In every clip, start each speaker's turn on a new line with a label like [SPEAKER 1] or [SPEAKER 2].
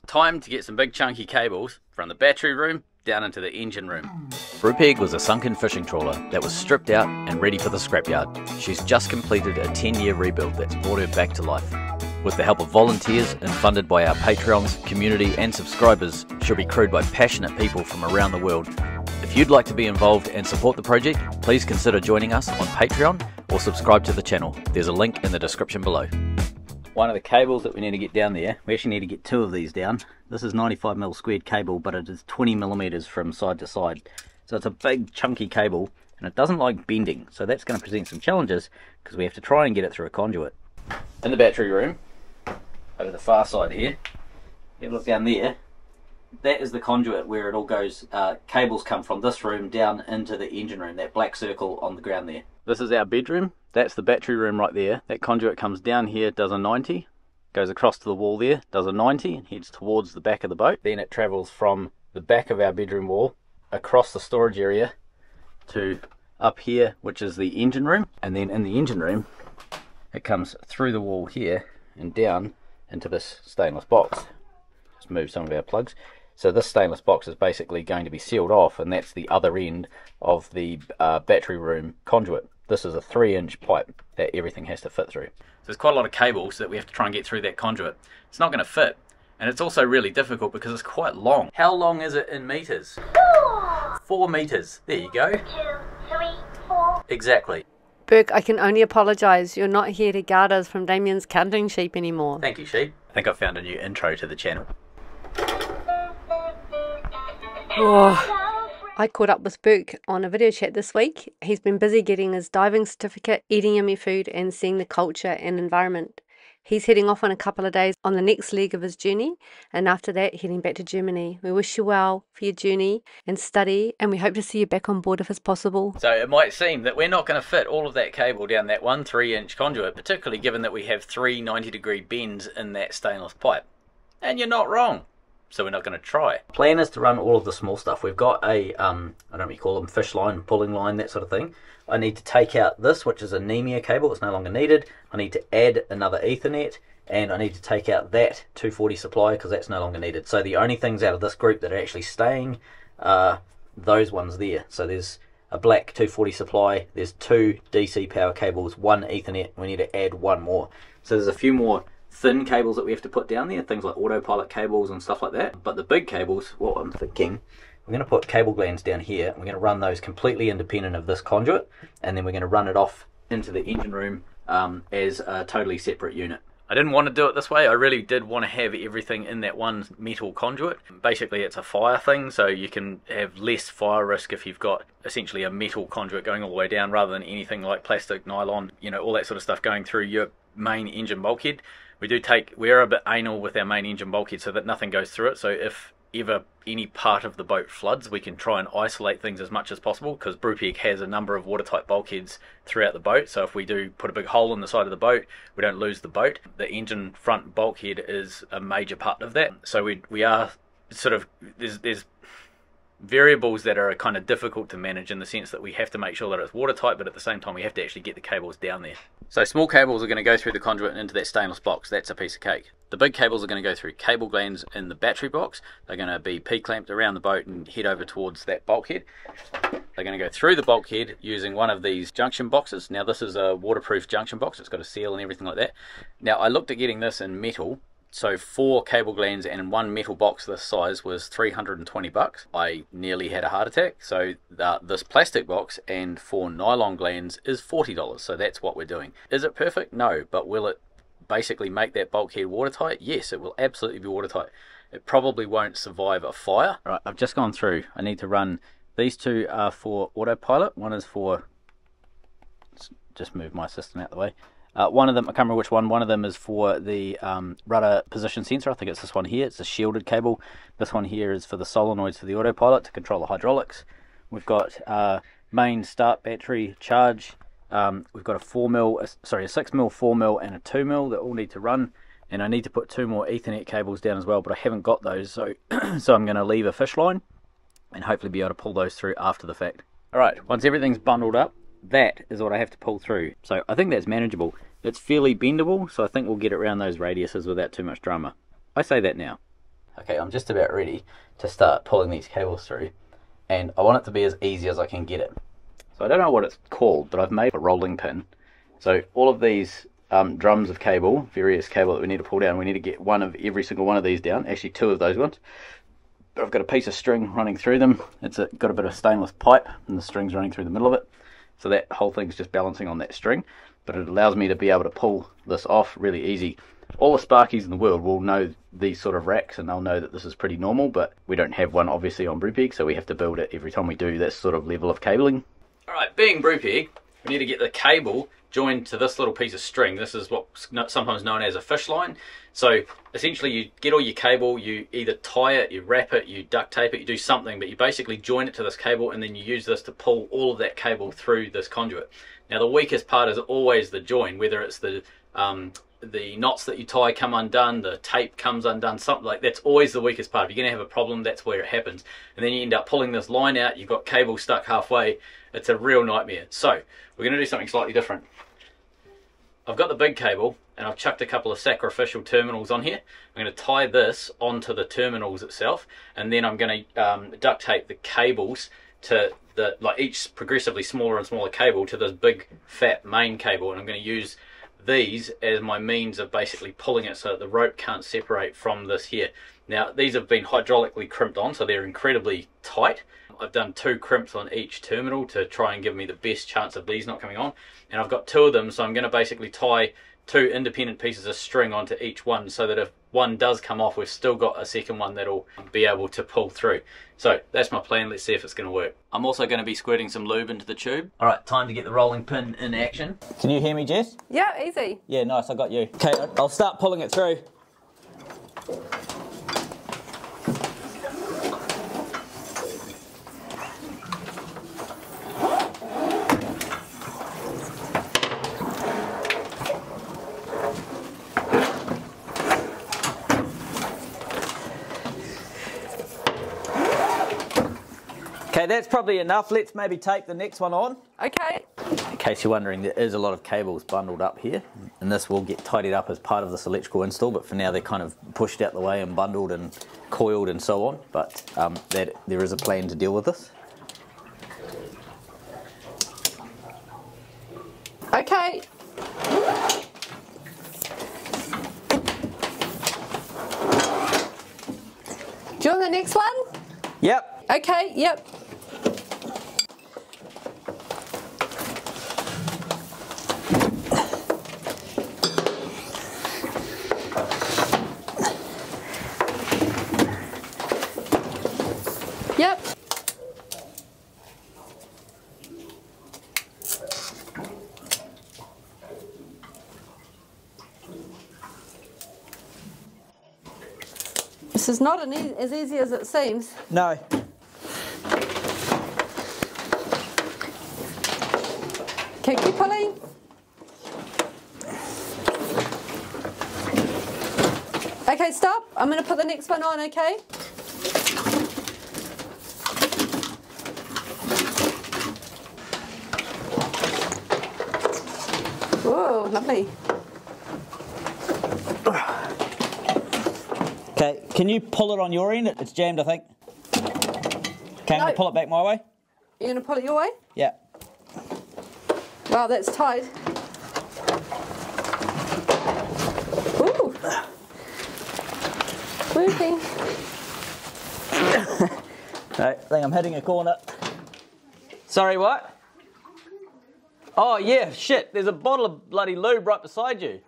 [SPEAKER 1] Time to get some big chunky cables from the battery room down into the engine room. Brupeg was a sunken fishing trawler that was stripped out and ready for the scrapyard. She's just completed a 10-year rebuild that's brought her back to life. With the help of volunteers and funded by our Patreons, community and subscribers, she'll be crewed by passionate people from around the world. If you'd like to be involved and support the project, please consider joining us on Patreon or subscribe to the channel. There's a link in the description below. One of the cables that we need to get down there, we actually need to get two of these down. This is 95mm squared cable, but it is 20mm from side to side. So it's a big chunky cable and it doesn't like bending. So that's going to present some challenges because we have to try and get it through a conduit. In the battery room, over the far side here, you look down there, that is the conduit where it all goes. Cables come from this room down into the engine room, that black circle on the ground there. This is our bedroom. That's the battery room right there. That conduit comes down here, does a 90, goes across to the wall there, does a 90 and heads towards the back of the boat. Then it travels from the back of our bedroom wall across the storage area to up here, which is the engine room. And then in the engine room, it comes through the wall here and down into this stainless box. Just move some of our plugs. So this stainless box is basically going to be sealed off, and that's the other end of the battery room conduit. This is a 3-inch pipe that everything has to fit through. So there's quite a lot of cables that we have to try and get through that conduit. It's not going to fit, and it's also really difficult because it's quite long. How long is it in meters? 4 meters. There you go. 2, 3, 4. Exactly.
[SPEAKER 2] Burke, I can only apologise. You're not here to guard us from Damien's counting sheep anymore.
[SPEAKER 1] Thank you, sheep. I think I found a new intro to the channel.
[SPEAKER 2] Oh. I caught up with Burke on a video chat this week. He's been busy getting his diving certificate, eating yummy food and seeing the culture and environment. He's heading off in a couple of days on the next leg of his journey, and after that heading back to Germany. We wish you well for your journey and study, and we hope to see you back on board if it's possible.
[SPEAKER 1] So it might seem that we're not going to fit all of that cable down that one 3-inch conduit, particularly given that we have 3 90-degree bends in that stainless pipe. And you're not wrong. So we're not going to try. Plan is to run all of the small stuff. We've got a, I don't know what you call them, fish line, pulling line, that sort of thing. I need to take out this, which is a anemia cable. It's no longer needed. I need to add another Ethernet, and I need to take out that 240 supply because that's no longer needed. So the only things out of this group that are actually staying are those ones there. So there's a black 240 supply, there's 2 DC power cables, 1 Ethernet. We need to add 1 more. So there's a few more thin cables that we have to put down there, things like autopilot cables and stuff like that. But the big cables, what I'm thinking, we're going to put cable glands down here. We're going to run those completely independent of this conduit, and then we're going to run it off into the engine room as a totally separate unit. I didn't want to do it this way. I really did want to have everything in that one metal conduit. Basically it's a fire thing, so you can have less fire risk if you've got essentially a metal conduit going all the way down rather than anything like plastic, nylon, you know, all that sort of stuff going through your main engine bulkhead. We're a bit anal with our main engine bulkhead so that nothing goes through it. So if ever any part of the boat floods, we can try and isolate things as much as possible, because Brupeg has a number of watertight bulkheads throughout the boat. So if we do put a big hole in the side of the boat, we don't lose the boat. The engine front bulkhead is a major part of that. So we are sort of, there's variables that are kind of difficult to manage in the sense that we have to make sure that it's watertight, but at the same time we have to actually get the cables down there. So small cables are going to go through the conduit and into that stainless box. That's a piece of cake. The big cables are going to go through cable glands in the battery box. They're going to be P-clamped around the boat and head over towards that bulkhead. They're going to go through the bulkhead using one of these junction boxes. Now this is a waterproof junction box. It's got a seal and everything like that. Now I looked at getting this in metal. So 4 cable glands and 1 metal box this size was 320 bucks. I nearly had a heart attack. So this plastic box and 4 nylon glands is $40. So that's what we're doing. Is it perfect? No. But will it basically make that bulkhead watertight? Yes, it will absolutely be watertight. It probably won't survive a fire. All right, I've just gone through. I need to run, these 2 are for autopilot. One is for, just move my system out the way. One of them, I can't remember which one of them is for the rudder position sensor. I think it's this one here. It's a shielded cable. This one here is for the solenoids for the autopilot to control the hydraulics. We've got main start battery charge. We've got a 6mm, 4mm and a 2mm that all need to run. And I need to put 2 more Ethernet cables down as well, but I haven't got those. So, so I'm going to leave a fish line and hopefully be able to pull those through after the fact. Alright, once everything's bundled up, that is what I have to pull through. So I think that's manageable. It's fairly bendable, so I think we'll get it around those radiuses without too much drama. I say that now. Okay, I'm just about ready to start pulling these cables through, and I want it to be as easy as I can get it. So I don't know what it's called, but I've made a rolling pin. So all of these drums of cable, various cable that we need to pull down, we need to get one of every single one of these down, actually 2 of those ones. But I've got a piece of string running through them. It's got a bit of stainless pipe, and the string's running through the middle of it. So that whole thing's just balancing on that string, but it allows me to be able to pull this off really easy. All the Sparkies in the world will know these sort of racks, and they'll know that this is pretty normal, but we don't have one obviously on Brupeg, so we have to build it every time we do this sort of level of cabling. Alright, being Brupeg, we need to get the cable joined to this little piece of string. This is what's sometimes known as a fish line. So essentially you get all your cable, you either tie it, you wrap it, you duct tape it, you do something, but you basically join it to this cable, and then you use this to pull all of that cable through this conduit. Now the weakest part is always the join, whether it's the knots that you tie come undone, the tape comes undone, something like that's always the weakest part. If you're going to have a problem, that's where it happens. And then you end up pulling this line out, you've got cable stuck halfway. It's a real nightmare. So we're going to do something slightly different. I've got the big cable, and I've chucked a couple of sacrificial terminals on here. I'm going to tie this onto the terminals itself, and then I'm going to duct tape the cables to the, like, each progressively smaller and smaller cable to this big fat main cable, and I'm going to use these as my means of basically pulling it so that the rope can't separate from this here. Now these have been hydraulically crimped on, so they're incredibly tight. I've done 2 crimps on each terminal to try and give me the best chance of these not coming on, and I've got 2 of them, so I'm going to basically tie 2 independent pieces of string onto each one, so that if one does come off, we've still got a second one that'll be able to pull through. So that's my plan. Let's see if it's going to work. I'm also going to be squirting some lube into the tube. Alright, time to get the rolling pin in action. Can you hear me, Jess?
[SPEAKER 2] Yeah, easy.
[SPEAKER 1] Yeah, nice, I got you. Okay, I'll start pulling it through. Okay, that's probably enough. Let's maybe tape the next one on.
[SPEAKER 2] Okay.
[SPEAKER 1] In case you're wondering, there is a lot of cables bundled up here, and this will get tidied up as part of this electrical install, but for now they're kind of pushed out the way and bundled and coiled and so on, but there is a plan to deal with this.
[SPEAKER 2] Okay. Do you want the next one?
[SPEAKER 1] Yep.
[SPEAKER 2] Okay, yep. Yep. This is not as easy as it seems.
[SPEAKER 1] No.
[SPEAKER 2] Okay, keep pulling. Okay, stop. I'm going to put the next one on, okay? Whoa, lovely.
[SPEAKER 1] Okay, can you pull it on your end? It's jammed, I think. Okay, I'm going to pull it back my way.
[SPEAKER 2] You're going to pull it your way?
[SPEAKER 1] Yeah.
[SPEAKER 2] Wow, that's tight. Ooh. Working.
[SPEAKER 1] No, I think I'm hitting a corner. Sorry, what? Oh yeah, shit, there's a bottle of bloody lube right beside you.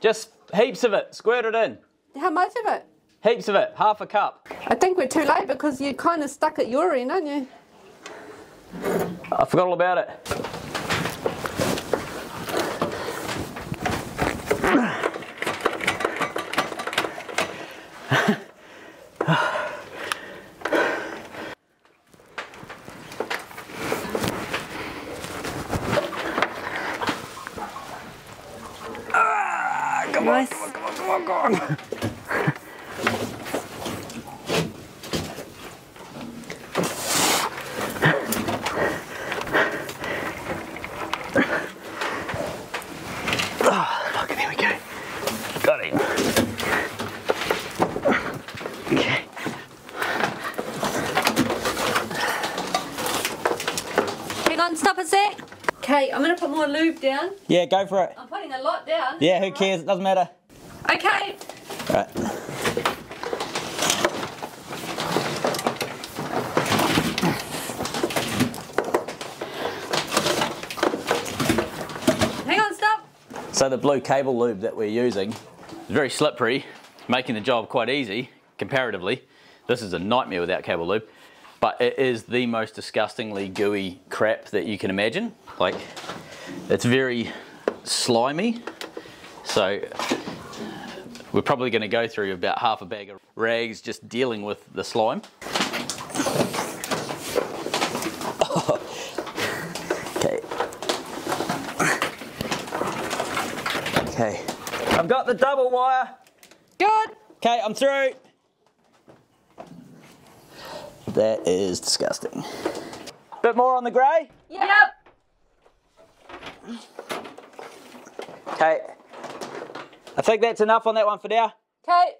[SPEAKER 1] Just heaps of it, squirt it in.
[SPEAKER 2] How much of it?
[SPEAKER 1] Heaps of it, half a cup.
[SPEAKER 2] I think we're too late because you're kind of stuck at your end, aren't you?
[SPEAKER 1] I forgot all about it. Come on,
[SPEAKER 2] Nice.
[SPEAKER 1] come on, come on, come on, come on. Okay.
[SPEAKER 2] Hang on, stop a sec. Okay, I'm going to put more lube down.
[SPEAKER 1] Yeah, go for it.
[SPEAKER 2] I'm putting a lot down.
[SPEAKER 1] Yeah, who cares? It doesn't matter.
[SPEAKER 2] Okay.
[SPEAKER 1] Right.
[SPEAKER 2] Hang on, stop.
[SPEAKER 1] So the blue cable lube that we're using is very slippery, making the job quite easy comparatively. This is a nightmare without cable lube, but it is the most disgustingly gooey crap that you can imagine. Like, it's very slimy, so we're probably going to go through about half a bag of rags just dealing with the slime. Okay. Okay. I've got the double wire.
[SPEAKER 2] Good.
[SPEAKER 1] Okay, I'm through. That is disgusting. Bit more on the grey?
[SPEAKER 2] Yep.
[SPEAKER 1] Okay. I think that's enough on that one for now.
[SPEAKER 2] Okay.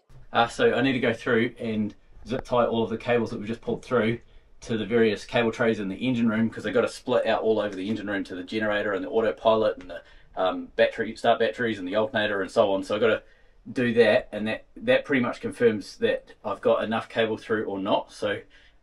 [SPEAKER 1] So I need to go through and zip tie all of the cables that we've just pulled through to the various cable trays in the engine room, because they've got to split out all over the engine room to the generator and the autopilot and the start batteries and the alternator and so on. So I've got to do that, and that pretty much confirms that I've got enough cable through or not. So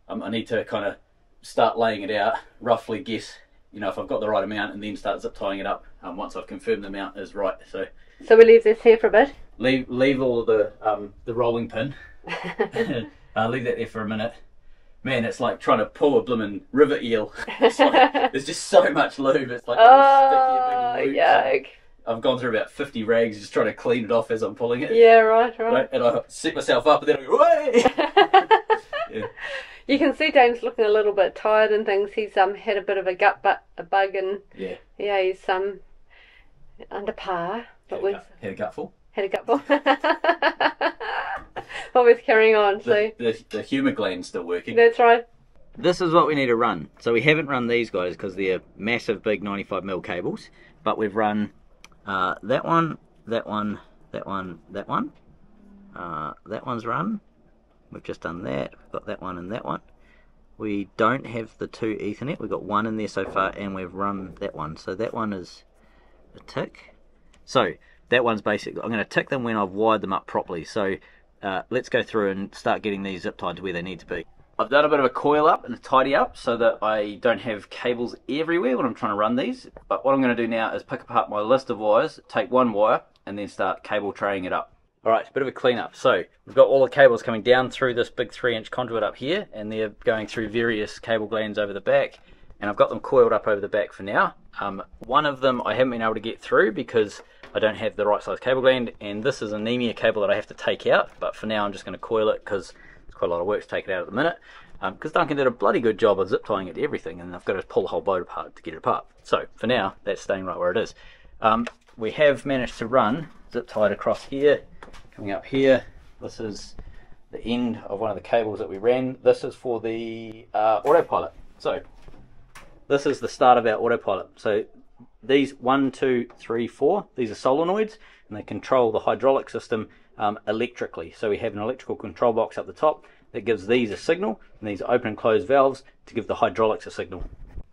[SPEAKER 1] I need to kind of start laying it out, roughly guess, you know, if I've got the right amount, and then start zip tying it up once I've confirmed the amount is right. So
[SPEAKER 2] we leave this here for a bit.
[SPEAKER 1] leave all of the rolling pin. Leave that there for a minute. Man, it's like trying to pull a blooming river eel. It's like, there's just so much lube. It's like
[SPEAKER 2] Oh,
[SPEAKER 1] sticky, a big lube.
[SPEAKER 2] yuck.
[SPEAKER 1] I've gone through about 50 rags just trying to clean it off as I'm pulling it.
[SPEAKER 2] Yeah, right.
[SPEAKER 1] And I set myself up and then I go, "Way!" Yeah.
[SPEAKER 2] You can see Dame's looking a little bit tired and things. He's had a bit of a bug, and yeah, he's under par. But
[SPEAKER 1] Had a gutful.
[SPEAKER 2] Had a gutful. But we're carrying on.
[SPEAKER 1] The humour gland's still working.
[SPEAKER 2] That's right.
[SPEAKER 1] This is what we need to run. So we haven't run these guys because they're massive, big 95mm cables. But we've run that one, that one, that one, that one. That one's run. We've just done that. We've got that one and that one. We don't have the 2 Ethernet. We've got one in there so far, and we've run that one. So that one is a tick. So that one's basically, I'm going to tick them when I've wired them up properly. So let's go through and start getting these zip tied to where they need to be. I've done a bit of a coil up and a tidy up so that I don't have cables everywhere when I'm trying to run these. But what I'm going to do now is pick apart my list of wires, take one wire, and then start cable traying it up. Alright, a bit of a clean up. So we've got all the cables coming down through this big 3-inch conduit up here, and they're going through various cable glands over the back, and I've got them coiled up over the back for now. One of them I haven't been able to get through because I don't have the right size cable gland, and this is anemia cable that I have to take out, but for now I'm just going to coil it because it's quite a lot of work to take it out at the minute, because Duncan did a bloody good job of zip tying it to everything, and I've got to pull the whole boat apart to get it apart. So for now that's staying right where it is. We have managed to run zip tied across here, coming up here. This is the end of one of the cables that we ran. This is for the autopilot. So this is the start of our autopilot. So these 1, 2, 3, 4, these are solenoids, and they control the hydraulic system electrically. So we have an electrical control box up the top that gives these a signal, and these are open and closed valves to give the hydraulics a signal.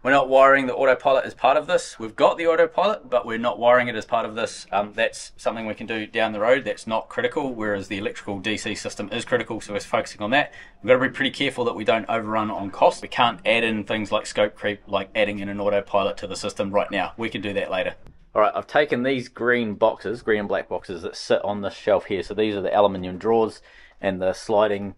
[SPEAKER 1] We're not wiring the autopilot as part of this. We've got the autopilot, but we're not wiring it as part of this. That's something we can do down the road. That's not critical, whereas the electrical DC system is critical, so we're focusing on that. We've got to be pretty careful that we don't overrun on cost. We can't add in things like scope creep, like adding in an autopilot to the system right now. We can do that later. Alright, I've taken these green boxes, green and black boxes that sit on this shelf here. So these are the aluminium drawers and the sliding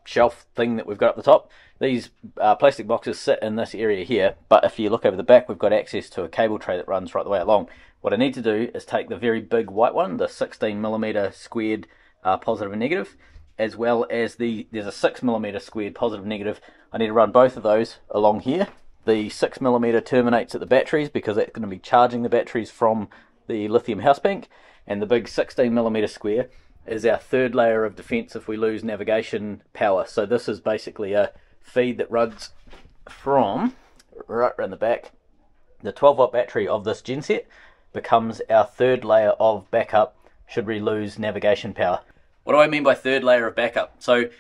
[SPEAKER 1] shelf thing that we've got up the top. These plastic boxes sit in this area here, but if you look over the back, we've got access to a cable tray that runs right the way along. What I need to do is take the very big white one, the 16mm squared positive and negative, as well as there's a 6mm squared positive and negative. I need to run both of those along here. The 6mm terminates at the batteries because that's going to be charging the batteries from the lithium house bank, and the big 16mm square is our third layer of defense if we lose navigation power. So this is basically a feed that runs from right around the back. The 12-volt battery of this genset becomes our third layer of backup should we lose navigation power. What do I mean by third layer of backup? So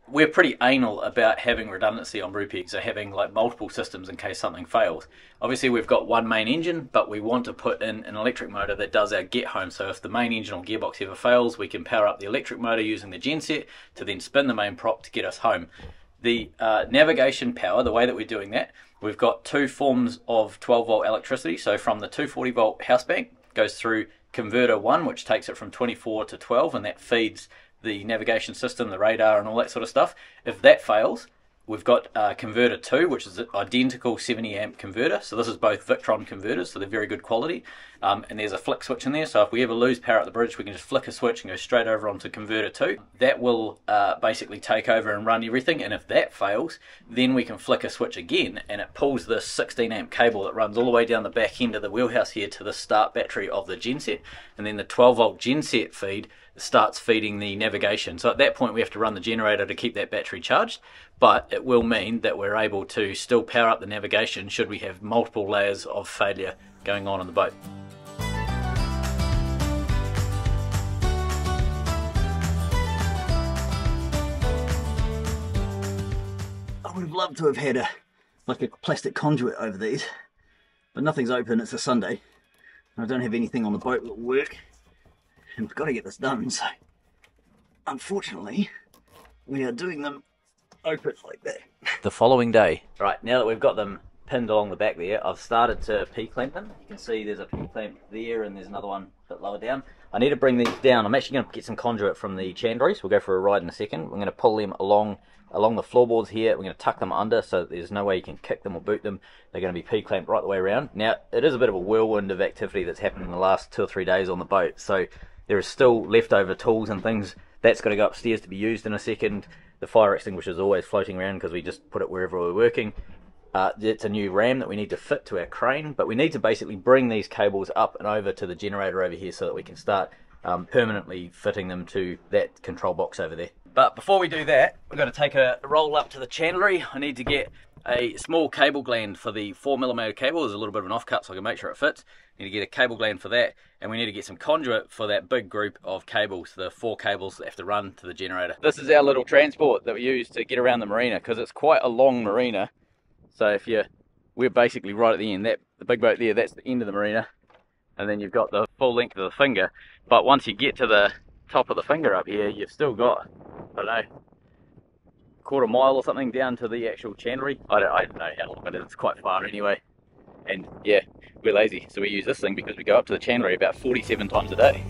[SPEAKER 1] we're pretty anal about having redundancy on Brupeg, so having like multiple systems in case something fails. Obviously we've got one main engine, but we want to put in an electric motor that does our get home. So if the main engine or gearbox ever fails, we can power up the electric motor using the genset to then spin the main prop to get us home. The navigation power, the way that we're doing that, we've got two forms of 12 volt electricity. So from the 240 volt house bank goes through converter 1, which takes it from 24 to 12, and that feeds the navigation system, the radar and all that sort of stuff. If that fails, we've got converter 2, which is an identical 70 amp converter. So this is both Victron converters, so they're very good quality. And there's a flick switch in there, so if we ever lose power at the bridge, we can just flick a switch and go straight over onto converter 2. That will basically take over and run everything, and if that fails, then we can flick a switch again, and it pulls this 16 amp cable that runs all the way down the back end of the wheelhouse here to the start battery of the genset, and then the 12 volt genset feed starts feeding the navigation. So at that point we have to run the generator to keep that battery charged, but it will mean that we're able to still power up the navigation should we have multiple layers of failure going on in the boat.
[SPEAKER 3] I would have loved to have had a plastic conduit over these, but nothing's open. It's a Sunday. I don't have anything on the boat that will work, and we've got to get this done, so unfortunately we are doing them open like that.
[SPEAKER 1] The following day. Right, now that we've got them pinned along the back there, I've started to P-clamp them. You can see there's a P-clamp there and there's another one a bit lower down. I need to bring these down. I'm actually going to get some conduit from the chandleries. We'll go for a ride in a second. We're going to pull them along the floorboards here. We're going to tuck them under so that there's no way you can kick them or boot them. They're going to be P-clamped right the way around. Now, it is a bit of a whirlwind of activity that's happened in the last 2 or 3 days on the boat, so there is still leftover tools and things. That's got to go upstairs to be used in a second. The fire extinguisher is always floating around because we just put it wherever we're working. It's a new ram that we need to fit to our crane, but we need to basically bring these cables up and over to the generator over here so that we can start permanently fitting them to that control box over there. But before we do that, we're going to take a roll up to the chandlery. I need to get a small cable gland for the 4mm cable. There's a little bit of an offcut so I can make sure it fits. Need to get a cable gland for that, and we need to get some conduit for that big group of cables, the 4 cables that have to run to the generator. This is our little transport that we use to get around the marina, because it's quite a long marina. So we're basically right at the end. The big boat there, that's the end of the marina, and then you've got the full length of the finger. But once you get to the top of the finger up here, you've still got, I don't know, quarter mile or something down to the actual chandlery. I don't know how long it is. It's quite far anyway. And yeah, we're lazy, so we use this thing because we go up to the chandlery about 47 times a day.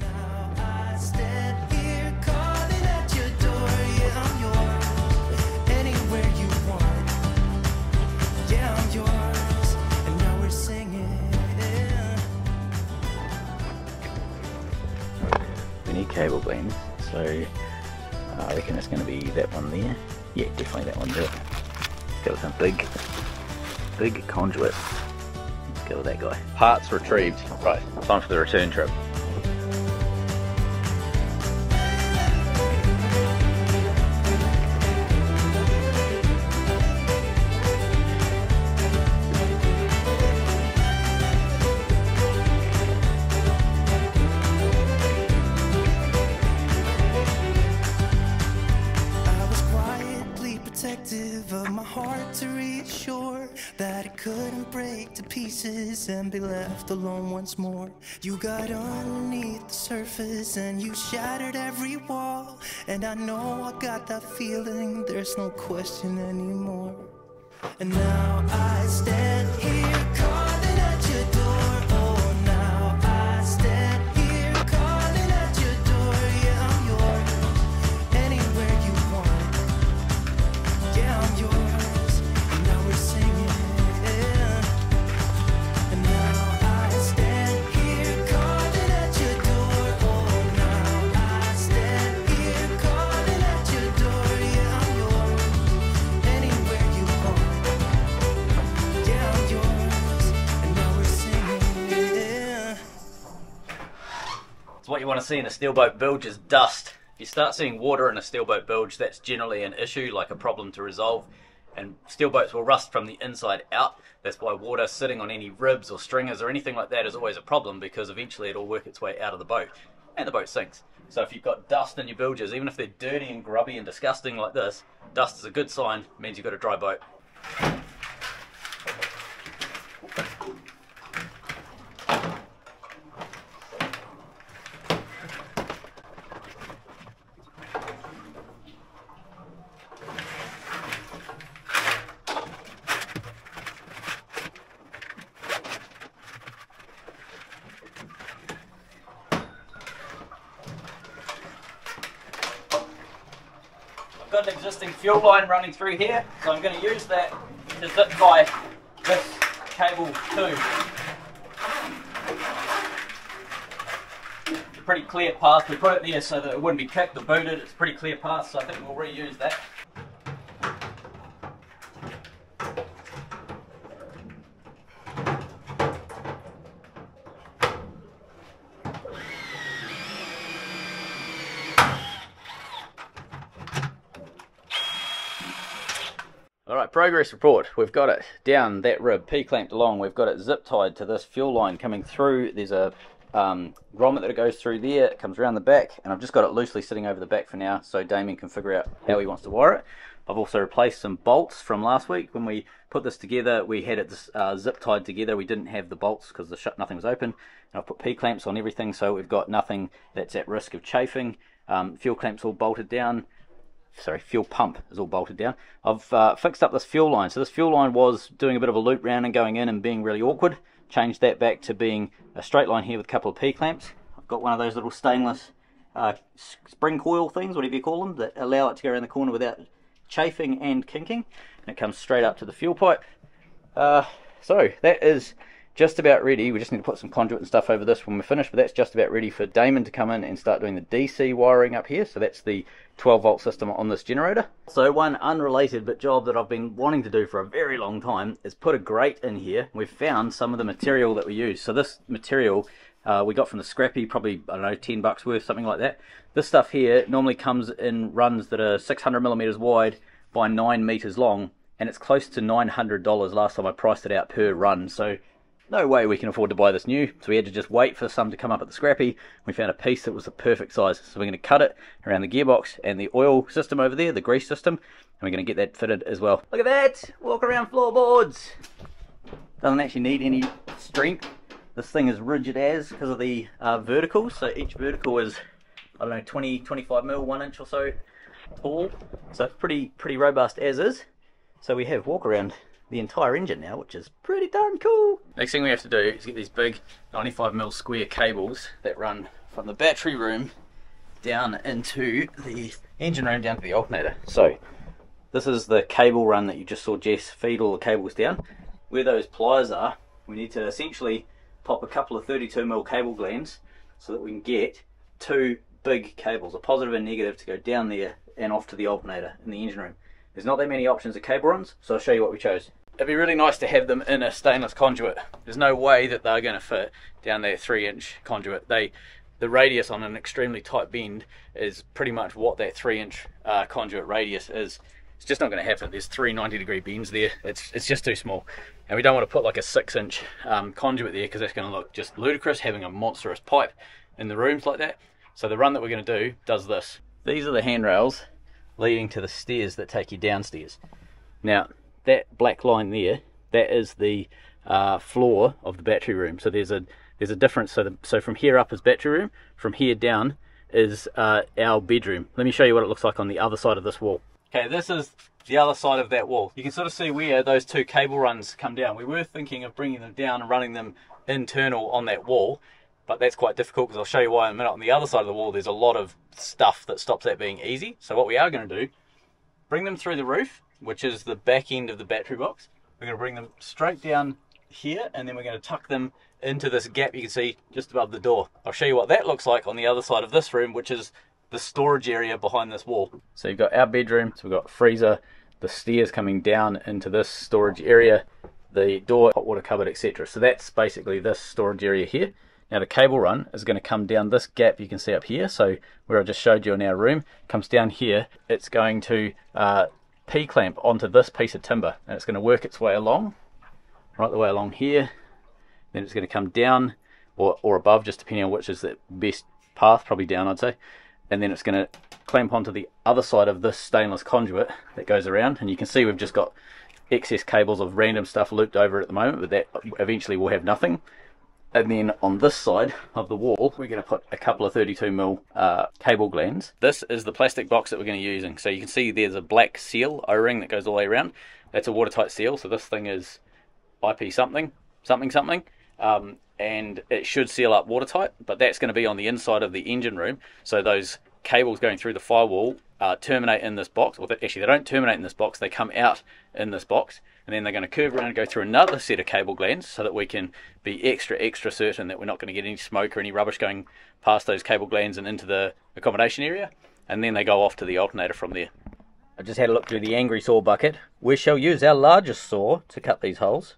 [SPEAKER 1] We need cable glands, so I reckon it's going to be that one there. Yeah, definitely that one there. Let's go with some big conduit. Let's go with that guy. Parts retrieved. Right, time for the return trip.
[SPEAKER 4] Of my heart to reassure that it couldn't break to pieces and be left alone once more. You got underneath the surface and you shattered every wall, and I know I got that feeling, there's no question anymore. And now I stand here calling at your door. Oh, now I stand here calling at your door. Yeah, I'm yours, anywhere you want. Yeah, I'm yours, and now we're singing. And now I stand here calling at your door. Oh, now I stand here calling at your door. Yeah, I'm yours, anywhere you want. Yeah, I'm yours, and now we're singing.
[SPEAKER 1] So what you want to see in a steelboat bilge is dust. If you start seeing water in a steelboat bilge, that's generally an issue, like a problem to resolve. And steelboats will rust from the inside out. That's why water sitting on any ribs or stringers or anything like that is always a problem, because eventually it'll work its way out of the boat and the boat sinks. So if you've got dust in your bilges, even if they're dirty and grubby and disgusting like this, dust is a good sign, means you've got a dry boat. Got an existing fuel line running through here, so I'm going to use that to zip tie this cable to. It's a pretty clear path. We put it there so that it wouldn't be kicked or booted. It's a pretty clear path, so I think we'll reuse that. Alright, progress report. We've got it down that rib, P-clamped along. We've got it zip tied to this fuel line coming through. There's a grommet that goes through there. It comes around the back, and I've just got it loosely sitting over the back for now, so Damien can figure out how he wants to wire it. I've also replaced some bolts from last week. When we put this together, we had it zip tied together. We didn't have the bolts because nothing was open. And I've put P-clamps on everything, so we've got nothing that's at risk of chafing. Fuel clamps all bolted down. Sorry, fuel pump is all bolted down. I've fixed up this fuel line. So this fuel line was doing a bit of a loop round and going in and being really awkward. Changed that back to being a straight line here with a couple of P-clamps. I've got one of those little stainless spring coil things, whatever you call them, that allow it to go around the corner without chafing and kinking. And it comes straight up to the fuel pipe. So that is just about ready. We just need to put some conduit and stuff over this when we're finished, but that's just about ready for Damon to come in and start doing the DC wiring up here. So that's the 12 volt system on this generator. So one unrelated but job that I've been wanting to do for a very long time is put a grate in here. We've found some of the material that we use. So this material we got from the scrappy, probably, I don't know, 10 bucks worth, something like that. This stuff here normally comes in runs that are 600 millimeters wide by 9 meters long, and it's close to $900 last time I priced it out per run. So no way we can afford to buy this new, so we had to just wait for some to come up at the scrappy. We found a piece that was the perfect size, so we're going to cut it around the gearbox and the oil system over there, the grease system, and we're going to get that fitted as well. Look at that! Walk around floorboards! Doesn't actually need any strength. This thing is rigid as because of the verticals, so each vertical is, I don't know, 20, 25 mil, 1 inch or so tall, so it's pretty robust as is. So we have walk around the entire engine now, which is pretty darn cool. Next thing we have to do is get these big 95mm square cables that run from the battery room down into the engine room, down to the alternator. So this is the cable run that you just saw Jess feed all the cables down. Where those pliers are, we need to essentially pop a couple of 32mm cable glands so that we can get 2 big cables, a positive and negative, to go down there and off to the alternator in the engine room. There's not that many options of cable runs, so I'll show you what we chose. It'd be really nice to have them in a stainless conduit. There's no way that they're going to fit down that 3-inch conduit. The radius on an extremely tight bend is pretty much what that 3-inch conduit radius is. It's just not going to happen. There's 3 90-degree bends there. It's just too small. And we don't want to put like a 6-inch conduit there, because that's going to look just ludicrous, having a monstrous pipe in the rooms like that. So the run that we're going to do does this. These are the handrails leading to the stairs that take you downstairs. Now, that black line there, that is the floor of the battery room. So there's a difference. So from here up is battery room, from here down is our bedroom. Let me show you what it looks like on the other side of this wall. Okay, this is the other side of that wall. You can sort of see where those 2 cable runs come down. We were thinking of bringing them down and running them internal on that wall, but that's quite difficult, because I'll show you why in a minute. On the other side of the wall, there's a lot of stuff that stops that being easy. So what we are going to do, bring them through the roof, which is the back end of the battery box. We're going to bring them straight down here, and then we're going to tuck them into this gap you can see just above the door. I'll show you what that looks like on the other side of this room, which is the storage area behind this wall. So you've got our bedroom, so we've got freezer, the stairs coming down into this storage area, the door, hot water cupboard, etc. So that's basically this storage area here. Now the cable run is going to come down this gap you can see up here. So where I just showed you in our room, comes down here. It's going to P-clamp onto this piece of timber, and it's going to work its way along, right the way along here. Then it's going to come down or above, just depending on which is the best path, probably down I'd say, and then it's going to clamp onto the other side of this stainless conduit that goes around, and you can see we've just got excess cables of random stuff looped over it at the moment, but that eventually will have nothing. And then on this side of the wall, we're going to put a couple of 32mm cable glands. This is the plastic box that we're going to be using. So you can see there's a black seal O-ring that goes all the way around. That's a watertight seal. So this thing is IP something, and it should seal up watertight. But that's going to be on the inside of the engine room. So those cables going through the firewall terminate in this box. Or actually, they don't terminate in this box. They come out in this box. And then they're going to curve around and go through another set of cable glands so that we can be extra certain that we're not going to get any smoke or any rubbish going past those cable glands and into the accommodation area. And then they go off to the alternator from there. I just had a look through the angry saw bucket. We shall use our largest saw to cut these holes.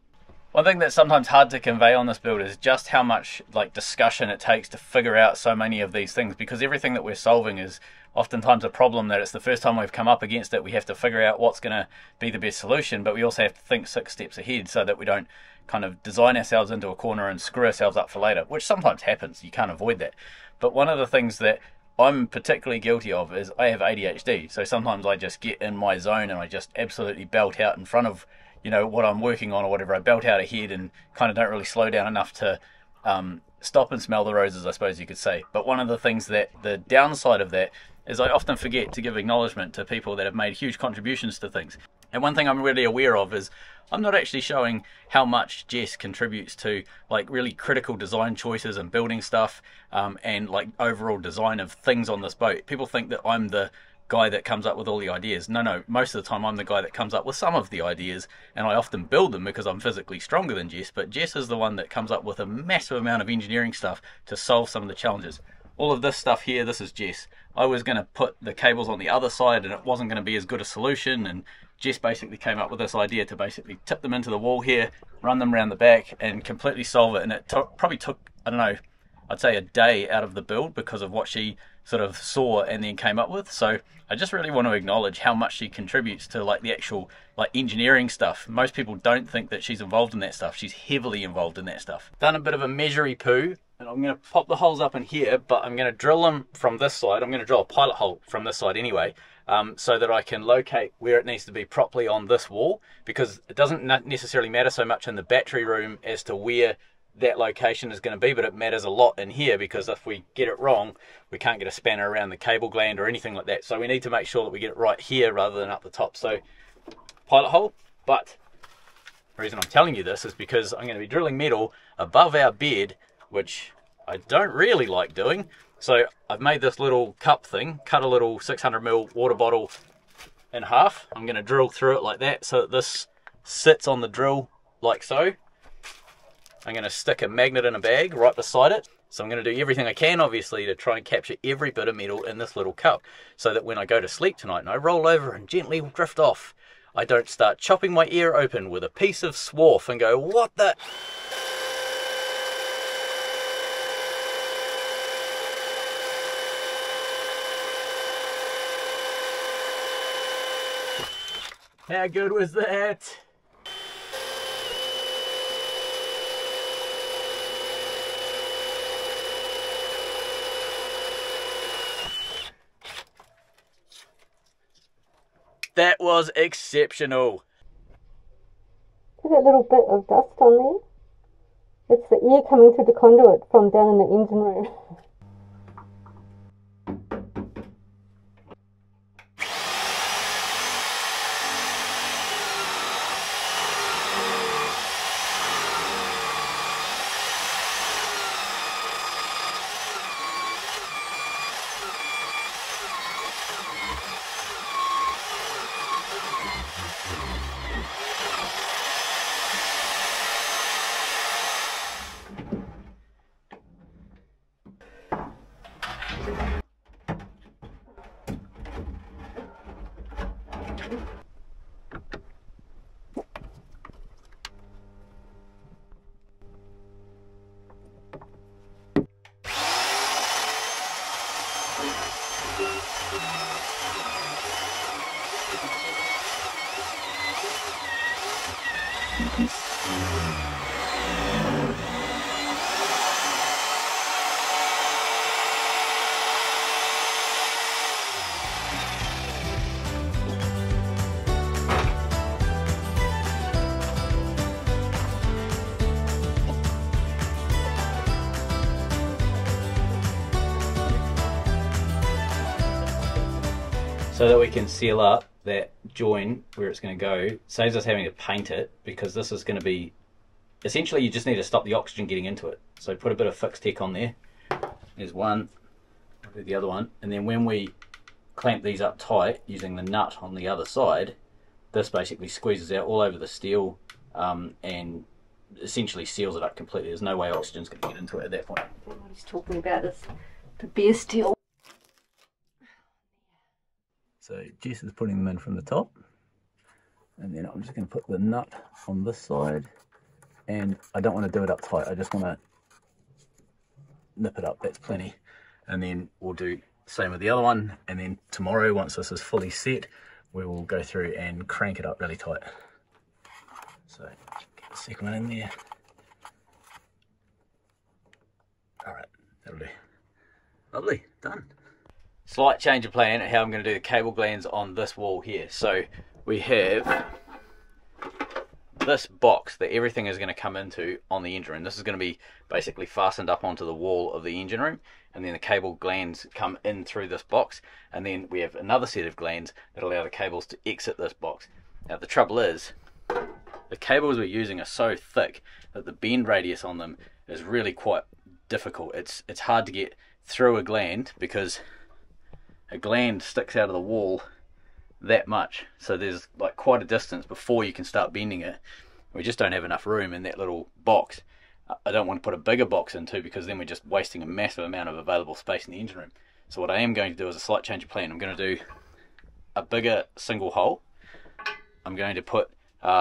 [SPEAKER 1] One thing that's sometimes hard to convey on this build is just how much discussion it takes to figure out so many of these things, because everything that we're solving is oftentimes a problem that it's the first time we've come up against it. We have to figure out what's going to be the best solution, but we also have to think 6 steps ahead so that we don't kind of design ourselves into a corner and screw ourselves up for later, which sometimes happens. You can't avoid that. But one of the things that I'm particularly guilty of is I have ADHD, so sometimes I just get in my zone and I just absolutely belt out in front of what I'm working on or whatever. I belt out ahead and kind of don't really slow down enough to stop and smell the roses, I suppose you could say. But one of the things that the downside of that is I often forget to give acknowledgement to people that have made huge contributions to things. And one thing I'm really aware of is I'm not actually showing how much Jess contributes to really critical design choices and building stuff and overall design of things on this boat. People think that I'm the guy that comes up with all the ideas. No, most of the time I'm the guy that comes up with some of the ideas, and I often build them because I'm physically stronger than Jess, but Jess is the one that comes up with a massive amount of engineering stuff to solve some of the challenges. All of this stuff here, this is Jess. I was going to put the cables on the other side and it wasn't going to be as good a solution, and Jess basically came up with this idea to basically tip them into the wall here, run them around the back and completely solve it. And it probably took, I don't know, I'd say a day out of the build because of what she sort of saw and then came up with. So I just really want to acknowledge how much she contributes to the actual engineering stuff. Most people don't think that she's involved in that stuff. She's heavily involved in that stuff. Done a bit of a measury poo, and I'm going to pop the holes up in here, but I'm going to drill them from this side. I'm going to drill a pilot hole from this side anyway, so that I can locate where it needs to be properly on this wall, because it doesn't necessarily matter so much in the battery room as to where that location is going to be, but it matters a lot in here, because if we get it wrong, we can't get a spanner around the cable gland or anything like that. So we need to make sure that we get it right here rather than up the top. So pilot hole. But the reason I'm telling you this is because I'm going to be drilling metal above our bed, which I don't really like doing. So I've made this little cup thing, cut a little 600ml water bottle in half. I'm going to drill through it like that so that this sits on the drill like so. I'm going to stick a magnet in a bag right beside it. So I'm going to do everything I can, obviously, to try and capture every bit of metal in this little cup, so that when I go to sleep tonight and I roll over and gently drift off, I don't start chopping my ear open with a piece of swarf and go, what the... How good was that? That was exceptional.
[SPEAKER 2] There's a little bit of dust on there. It's the air coming through the conduit from down in the engine room.
[SPEAKER 1] so that we can seal up that join where it's going to go. Saves us having to paint it, because this is going to be, essentially you just need to stop the oxygen getting into it. So put a bit of fixed tech on there. There's one, I'll do the other one, and then when we clamp these up tight using the nut on the other side, this basically squeezes out all over the steel and essentially seals it up completely. There's no way oxygen's going to get into it at that point.
[SPEAKER 2] What he's talking about is the bare steel.
[SPEAKER 1] So Jess is putting them in from the top, and then I'm just going to put the nut on this side, and I don't want to do it up tight, I just want to nip it up, that's plenty. And then we'll do the same with the other one, and then tomorrow, once this is fully set, we will go through and crank it up really tight. So get the second one in there. Alright, that'll do. Lovely, done. Slight change of plan at how I'm going to do the cable glands on this wall here. So we have this box that everything is going to come into on the engine room. This is going to be basically fastened up onto the wall of the engine room, and then the cable glands come in through this box, and then we have another set of glands that allow the cables to exit this box. Now the trouble is, the cables we're using are so thick that the bend radius on them is really quite difficult. It's hard to get through a gland, because a gland sticks out of the wall that much, so there's like quite a distance before you can start bending it. We just don't have enough room in that little box. I don't want to put a bigger box in too, because then we're just wasting a massive amount of available space in the engine room. So what I am going to do is a slight change of plan. I'm going to do a bigger single hole. I'm going to put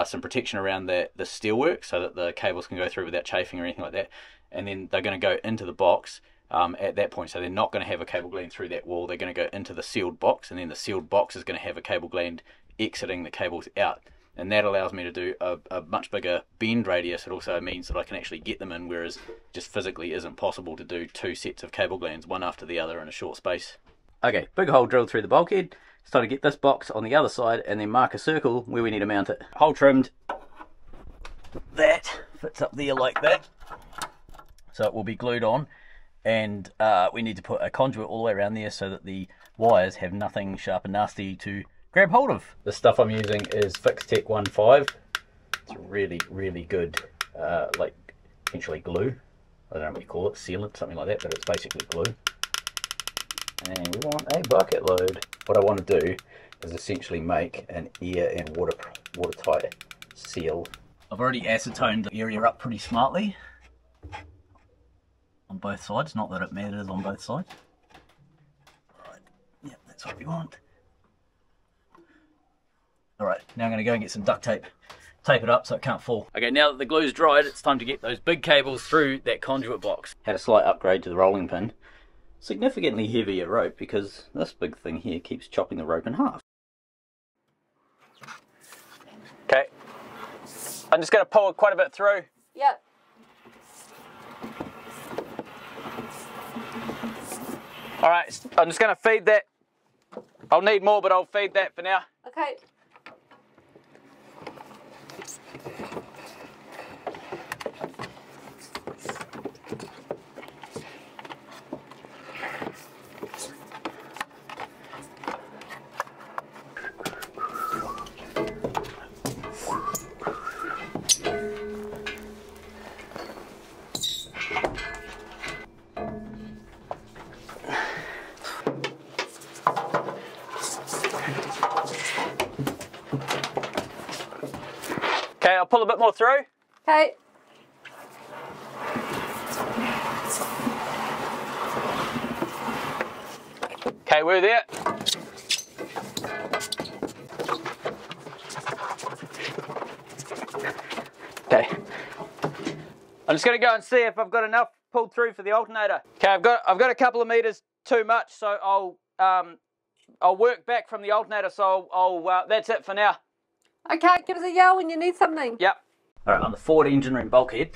[SPEAKER 1] some protection around the steelwork so that the cables can go through without chafing or anything like that, and then they're going to go into the box at that point. So they're not going to have a cable gland through that wall. They're going to go into the sealed box, and then the sealed box is going to have a cable gland exiting the cables out, and that allows me to do a much bigger bend radius. It also means that I can actually get them in, whereas just physically isn't possible to do two sets of cable glands one after the other in a short space. Okay, big hole drilled through the bulkhead. Start to get this box on the other side, and then mark a circle where we need to mount it. Hole trimmed. That fits up there like that, so it will be glued on. And we need to put a conduit all the way around there so that the wires have nothing sharp and nasty to grab hold of. The stuff I'm using is Victron 1.5. It's really, really good, like essentially glue. I don't know what you call it, sealant, something like that, but it's basically glue. And we want a bucket load. What I want to do is essentially make an air and watertight seal. I've already acetoned the area up pretty smartly on both sides, not that it matters on both sides. Alright, yep, that's what we want. Alright, now I'm going to go and get some duct tape, tape it up so it can't fall. Okay, now that the glue's dried, it's time to get those big cables through that conduit box. Had a slight upgrade to the rolling pin. Significantly heavier rope, because this big thing here keeps chopping the rope in half. Okay, I'm just going to pull quite a bit through.
[SPEAKER 2] Yep.
[SPEAKER 1] Alright, I'm just going to feed that. I'll need more, but I'll feed that for now.
[SPEAKER 2] Okay.
[SPEAKER 1] Okay, I'll pull a bit more through.
[SPEAKER 2] Okay.
[SPEAKER 1] Okay, we're there. Okay. I'm just going to go and see if I've got enough pulled through for the alternator. Okay, I've got a couple of meters too much, so I'll work back from the alternator. So I'll that's it for now.
[SPEAKER 2] Okay, give us a yell when you need something.
[SPEAKER 1] Yep. Alright, on the forward engine room bulkhead,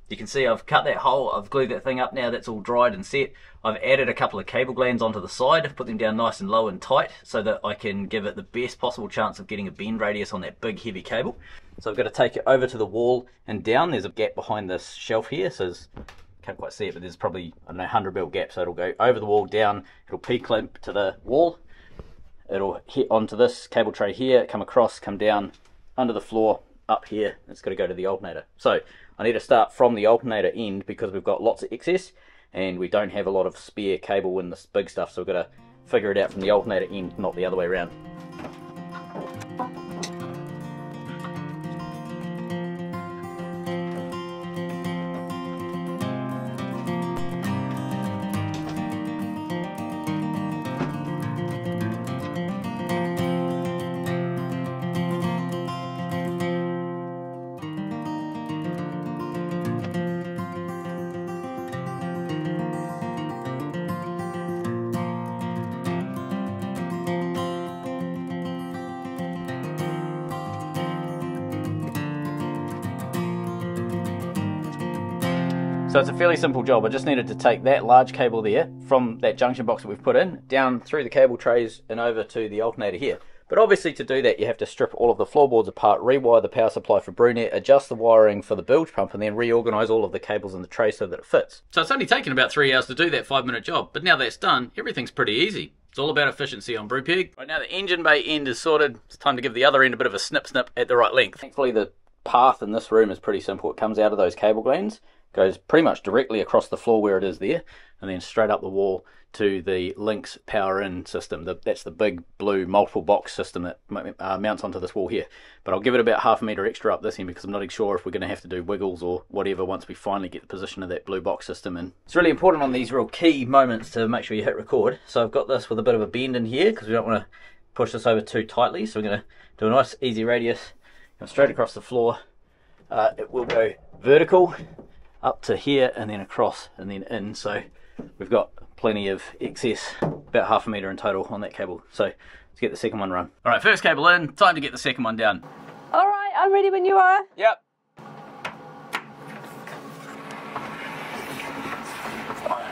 [SPEAKER 1] you can see I've cut that hole, I've glued that thing up now, that's all dried and set. I've added a couple of cable glands onto the side, put them down nice and low and tight so that I can give it the best possible chance of getting a bend radius on that big heavy cable. So I've got to take it over to the wall and down. There's a gap behind this shelf here, so can't quite see it, but there's probably, I don't know, 100mm gap, so it'll go over the wall, down, it'll P-clamp to the wall, it'll hit onto this cable tray here, come across, come down under the floor, up here. It's got to go to the alternator. So I need to start from the alternator end because we've got lots of excess and we don't have a lot of spare cable in this big stuff, so we've got to figure it out from the alternator end, not the other way around. So it's a fairly simple job. I just needed to take that large cable there from that junction box that we've put in, down through the cable trays and over to the alternator here. But obviously to do that you have to strip all of the floorboards apart, rewire the power supply for Brupeg, adjust the wiring for the bilge pump, and then reorganise all of the cables in the tray so that it fits. So it's only taken about 3 hours to do that 5-minute job, but now that's done, everything's pretty easy. It's all about efficiency on Brupeg. Right now the engine bay end is sorted, it's time to give the other end a bit of a snip at the right length. Thankfully the path in this room is pretty simple. It comes out of those cable glands, goes pretty much directly across the floor where it is there, and then straight up the wall to the Lynx power in system. That's the big blue multiple box system that mounts onto this wall here. But I'll give it about ½ metre extra up this end because I'm not sure if we're going to have to do wiggles or whatever once we finally get the position of that blue box system in. It's really important on these real key moments to make sure you hit record. So I've got this with a bit of a bend in here because we don't want to push this over too tightly. So we're going to do a nice easy radius, go straight across the floor. It will go vertical up to here and then across and then in, so we've got plenty of excess, about ½ metre in total on that cable. So let's get the second one run. Alright, first cable in, time to get the second one down.
[SPEAKER 2] Alright, I'm ready when you are.
[SPEAKER 1] Yep.
[SPEAKER 5] 1,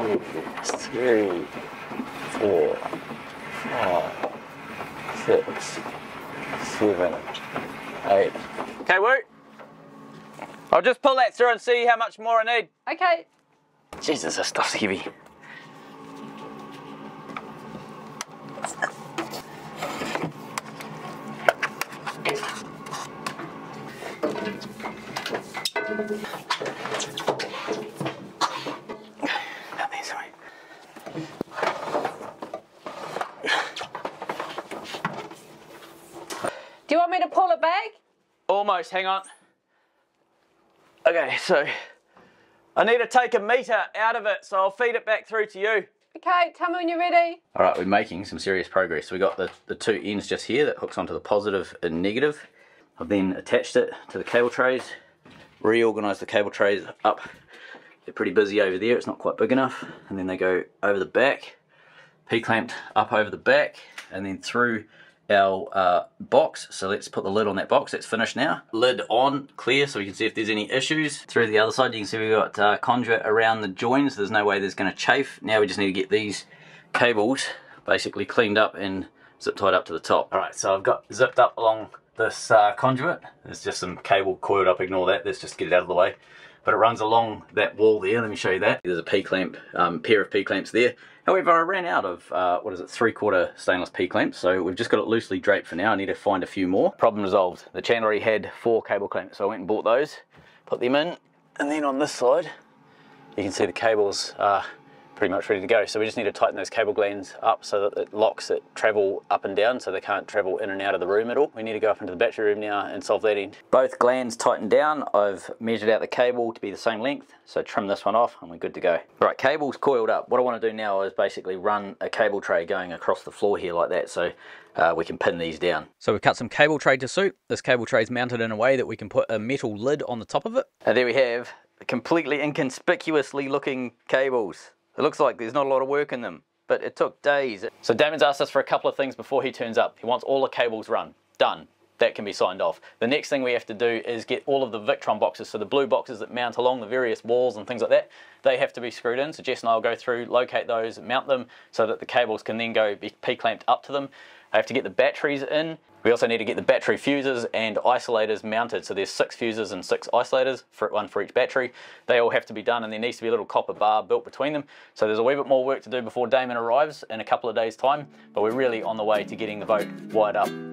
[SPEAKER 5] 2, 3, 4, 5, 6, 7, 8.
[SPEAKER 1] Okay, woo. I'll just pull that through and see how much more I need.
[SPEAKER 2] Okay.
[SPEAKER 1] Jesus, this stuff's heavy.
[SPEAKER 2] Do you want me to pull it back?
[SPEAKER 1] Almost, hang on. Okay, so I need to take 1 metre out of it, so I'll feed it back through to you.
[SPEAKER 2] Okay, tell me when you're ready.
[SPEAKER 1] Alright, we're making some serious progress. So we got the two ends just here that hooks onto the positive and negative. I've then attached it to the cable trays, reorganised the cable trays up. They're pretty busy over there, it's not quite big enough. And then they go over the back, P-clamped up over the back, and then through our box. So let's put the lid on that box. That's finished now. Lid on, clear, so we can see if there's any issues. Through the other side you can see we've got conduit around the joins. There's no way there's going to chafe. Now we just need to get these cables basically cleaned up and zip tied up to the top. Alright, so I've got zipped up along this conduit. There's just some cable coiled up, ignore that, let's just get it out of the way. But it runs along that wall there, let me show you that. There's a P-clamp, pair of P-clamps there. However, I ran out of, 3/4 stainless P-clamps, so we've just got it loosely draped for now. I need to find a few more. Problem resolved. The chandlery had 4 cable clamps, so I went and bought those, put them in, and then on this side, you can see the cables are pretty much ready to go. So we just need to tighten those cable glands up so that it locks it travel up and down so they can't travel in and out of the room at all. We need to go up into the battery room now and solve that end. Both glands tightened down. I've measured out the cable to be the same length, so trim this one off and we're good to go. Right, cable's coiled up. What I want to do now is basically run a cable tray going across the floor here like that, so we can pin these down. So we've cut some cable tray to suit. This cable tray is mounted in a way that we can put a metal lid on the top of it. And there we have completely inconspicuously looking cables. It looks like there's not a lot of work in them, but it took days. So Damon's asked us for a couple of things before he turns up. He wants all the cables run. Done. That can be signed off. The next thing we have to do is get all of the Victron boxes, so the blue boxes that mount along the various walls and things like that, they have to be screwed in. So Jess and I will go through, locate those, mount them so that the cables can then go be P-clamped up to them. I have to get the batteries in. We also need to get the battery fuses and isolators mounted. So there's 6 fuses and 6 isolators, one for each battery. They all have to be done, and there needs to be a little copper bar built between them. So there's a wee bit more work to do before Damon arrives in a couple of days' time, but we're really on the way to getting the boat wired up